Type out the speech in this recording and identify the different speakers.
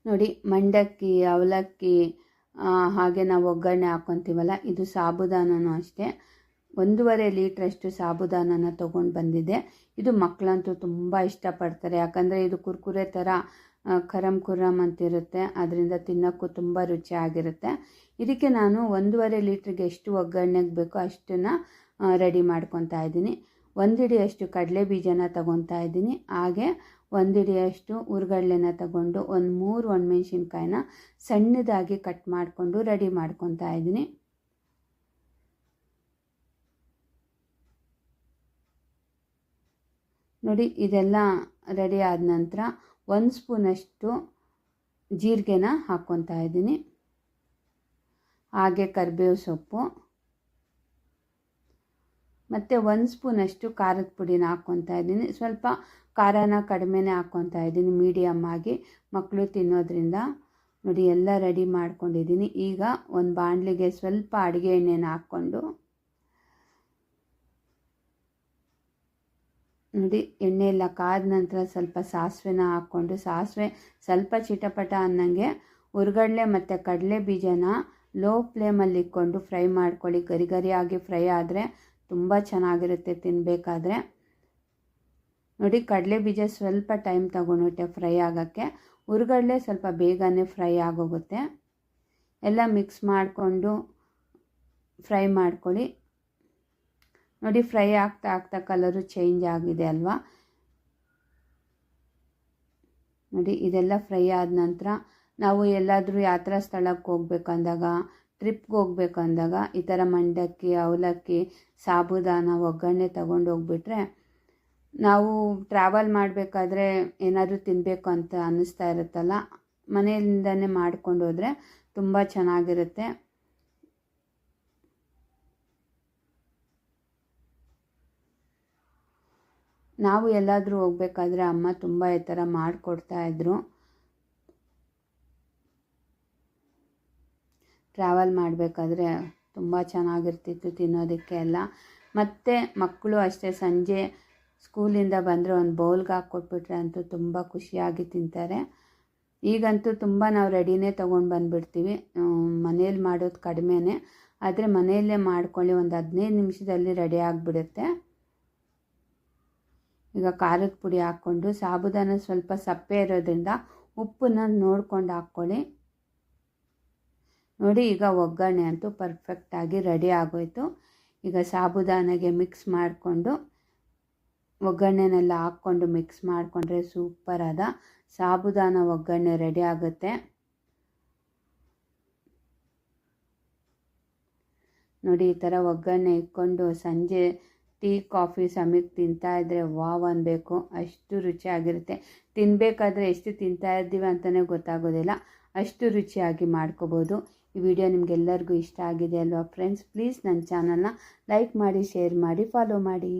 Speaker 1: ನೋಡಿ ಮಂಡಕ್ಕಿ, ಅವಲಕ್ಕಿ, ಹಾಗೆ ನಾವು ಒಗ್ಗರಣೆ ಹಾಕ್ಕೊತೀವಲ್ಲ, ಇದು ಸಾಬುದಾನನೂ ಅಷ್ಟೇ 1.5 ಲೀಟ್ರಷ್ಟು ಸಾಬುದಾನನ ತೊಗೊಂಡು ಬಂದಿದ್ದೆ. ಇದು ಮಕ್ಕಳಂತೂ ತುಂಬ ಇಷ್ಟಪಡ್ತಾರೆ, ಯಾಕಂದರೆ ಇದು ಕುರ್ಕುರೆ ಥರ ಖರಮ್ ಖುರಮ್ ಅಂತಿರುತ್ತೆ, ಅದರಿಂದ ತಿನ್ನೋಕ್ಕೂ ತುಂಬ ರುಚಿಯಾಗಿರುತ್ತೆ. ಇದಕ್ಕೆ ನಾನು 1.5 ಲೀಟ್ರಿಗೆ ಎಷ್ಟು ಒಗ್ಗರಣೆಗೆ ಬೇಕೋ ಅಷ್ಟನ್ನು ರೆಡಿ ಮಾಡ್ಕೊತಾ ಇದ್ದೀನಿ. 1 ಹಿಡಿಯಷ್ಟು ಕಡಲೆ ಬೀಜನ ತಗೊತಾ ಇದ್ದೀನಿ. ಹಾಗೆ 1 ಹಿಡಿಯಷ್ಟು ಹುರ್ಗಡ್ಲೆನ ತಗೊಂಡು 3 ಒಣಮೆಣ್ಸಿನ್ಕಾಯಿನ ಸಣ್ಣದಾಗಿ ಕಟ್ ಮಾಡಿಕೊಂಡು ರೆಡಿ ಮಾಡ್ಕೊತಾ ಇದ್ದೀನಿ. ನೋಡಿ, ಇದೆಲ್ಲ ರೆಡಿ ಆದ ನಂತರ 1 ಸ್ಪೂನಷ್ಟು ಜೀರಿಗೆನ ಹಾಕ್ಕೊತಾ ಇದ್ದೀನಿ. ಹಾಗೆ ಕರಿಬೇವು ಸೊಪ್ಪು ಮತ್ತು 1 ಸ್ಪೂನಷ್ಟು ಖಾರದ ಪುಡಿನ ಹಾಕ್ಕೊತಾ ಇದ್ದೀನಿ. ಸ್ವಲ್ಪ ಖಾರನ ಕಡಿಮೆನೇ ಹಾಕ್ಕೊತಾ ಇದ್ದೀನಿ, ಮೀಡಿಯಮ್ ಆಗಿ ಮಕ್ಕಳು ತಿನ್ನೋದ್ರಿಂದ. ನೋಡಿ, ಎಲ್ಲ ರೆಡಿ ಮಾಡ್ಕೊಂಡಿದ್ದೀನಿ. ಈಗ ಒಂದು ಬಾಣಲಿಗೆ ಸ್ವಲ್ಪ ಅಡುಗೆ ಎಣ್ಣೆನ ಹಾಕ್ಕೊಂಡು, ನೋಡಿ ಎಣ್ಣೆ ಎಲ್ಲ ಕಾದ ನಂತರ ಸ್ವಲ್ಪ ಸಾಸಿವೆನ ಹಾಕ್ಕೊಂಡು, ಸಾಸಿವೆ ಸ್ವಲ್ಪ ಚಿಟಪಟ ಅನ್ನಂಗೆ ಹುರ್ಗಡ್ಲೆ ಮತ್ತು ಕಡಲೆ ಬೀಜನ ಲೋ ಫ್ಲೇಮಲ್ಲಿ ಇಟ್ಕೊಂಡು ಫ್ರೈ ಮಾಡ್ಕೊಳ್ಳಿ. ಗರಿ ಗರಿಯಾಗಿ ಫ್ರೈ ಆದರೆ ತುಂಬ ಚೆನ್ನಾಗಿರುತ್ತೆ ತಿನ್ನಬೇಕಾದ್ರೆ. ನೋಡಿ, ಕಡಲೆ ಬೀಜ ಸ್ವಲ್ಪ ಟೈಮ್ ತಗೊಂಡುಬಿಟ್ಟೆ ಫ್ರೈ ಆಗೋಕ್ಕೆ, ಹುರ್ಗಡ್ಲೆ ಸ್ವಲ್ಪ ಬೇಗನೆ ಫ್ರೈ ಆಗೋಗುತ್ತೆ. ಎಲ್ಲ ಮಿಕ್ಸ್ ಮಾಡಿಕೊಂಡು ಫ್ರೈ ಮಾಡ್ಕೊಳ್ಳಿ. ನೋಡಿ, ಫ್ರೈ ಆಗ್ತಾ ಆಗ್ತಾ ಕಲರು ಚೇಂಜ್ ಆಗಿದೆ ಅಲ್ವಾ. ನೋಡಿ, ಇದೆಲ್ಲ ಫ್ರೈ ಆದ ನಂತರ ನಾವು ಎಲ್ಲಾದರೂ ಯಾತ್ರಾ ಸ್ಥಳಕ್ಕೆ ಹೋಗ್ಬೇಕಂದಾಗ, ಟ್ರಿಪ್ಗೆ ಹೋಗ್ಬೇಕಂದಾಗ ಈ ಥರ ಮಂಡಕ್ಕಿ, ಅವಲಕ್ಕಿ, ಸಾಬುದಾನ, ಒಗ್ಗರಣೆ ತಗೊಂಡು ಹೋಗ್ಬಿಟ್ರೆ, ನಾವು ಟ್ರಾವೆಲ್ ಮಾಡಬೇಕಾದ್ರೆ ಏನಾದರೂ ತಿನ್ನಬೇಕು ಅಂತ ಅನ್ನಿಸ್ತಾ ಇರುತ್ತಲ್ಲ, ಮನೆಯಿಂದನೇ ಮಾಡ್ಕೊಂಡು ಹೋದರೆ ತುಂಬ ಚೆನ್ನಾಗಿರುತ್ತೆ. ನಾವು ಎಲ್ಲಾದರೂ ಹೋಗ್ಬೇಕಾದ್ರೆ ಅಮ್ಮ ತುಂಬ ಈ ಥರ ಮಾಡಿಕೊಡ್ತಾಯಿದ್ರು. ಟ್ರಾವೆಲ್ ಮಾಡಬೇಕಾದ್ರೆ ತುಂಬ ಚೆನ್ನಾಗಿರ್ತಿತ್ತು ತಿನ್ನೋದಕ್ಕೆ ಎಲ್ಲ. ಮತ್ತು ಮಕ್ಕಳು ಅಷ್ಟೇ, ಸಂಜೆ ಸ್ಕೂಲಿಂದ ಬಂದರೆ ಒಂದು ಬೌಲ್ಗೆ ಹಾಕ್ಕೊಟ್ಬಿಟ್ರೆ ಅಂತೂ ತುಂಬ ಖುಷಿಯಾಗಿ ತಿಂತಾರೆ. ಈಗಂತೂ ತುಂಬ ನಾವು ರೆಡಿನೇ ತೊಗೊಂಡು ಬಂದುಬಿಡ್ತೀವಿ, ಮನೇಲಿ ಮಾಡೋದು ಕಡಿಮೆನೇ. ಆದರೆ ಮನೆಯಲ್ಲೇ ಮಾಡ್ಕೊಳ್ಳಿ, ಒಂದು 15 ನಿಮಿಷದಲ್ಲಿ ರೆಡಿ ಆಗಿಬಿಡುತ್ತೆ. ಈಗ ಖಾರದ ಪುಡಿ ಹಾಕ್ಕೊಂಡು, ಸಾಬುದಾನ ಸ್ವಲ್ಪ ಸಪ್ಪೆ ಇರೋದ್ರಿಂದ ಉಪ್ಪನ್ನ ನೋಡ್ಕೊಂಡು ಹಾಕ್ಕೊಳ್ಳಿ. ನೋಡಿ, ಈಗ ಒಗ್ಗರಣೆ ಅಂತೂ ಪರ್ಫೆಕ್ಟಾಗಿ ರೆಡಿ ಆಗೋಯ್ತು. ಈಗ ಸಾಬುದಾನಿಗೆ ಮಿಕ್ಸ್ ಮಾಡಿಕೊಂಡು, ಒಗ್ಗರಣೆನೆಲ್ಲ ಹಾಕ್ಕೊಂಡು ಮಿಕ್ಸ್ ಮಾಡಿಕೊಂಡ್ರೆ ಸೂಪರಾದ ಸಾಬುದಾನ ಒಗ್ಗರಣೆ ರೆಡಿ ಆಗುತ್ತೆ. ನೋಡಿ, ಈ ಥರ ಒಗ್ಗರಣೆ ಇಟ್ಕೊಂಡು ಸಂಜೆ ಟೀ ಕಾಫಿ ಸಮಯಕ್ಕೆ ತಿಂತಾಯಿದ್ರೆ ವಾವ್ ಅನ್ನಬೇಕು, ಅಷ್ಟು ರುಚಿಯಾಗಿರುತ್ತೆ. ತಿನ್ನಬೇಕಾದ್ರೆ ಎಷ್ಟು ತಿಂತಾ ಇದ್ದೀವಿ ಅಂತಲೇ ಗೊತ್ತಾಗೋದಿಲ್ಲ, ಅಷ್ಟು ರುಚಿಯಾಗಿ ಮಾಡ್ಕೋಬೋದು. ಈ ವಿಡಿಯೋ ನಿಮಗೆಲ್ಲರಿಗೂ ಇಷ್ಟ ಆಗಿದೆ ಅಲ್ವಾ ಫ್ರೆಂಡ್ಸ್? ಪ್ಲೀಸ್ ನನ್ನ ಚಾನಲ್ನ ಲೈಕ್ ಮಾಡಿ, ಶೇರ್ ಮಾಡಿ, ಫಾಲೋ ಮಾಡಿ.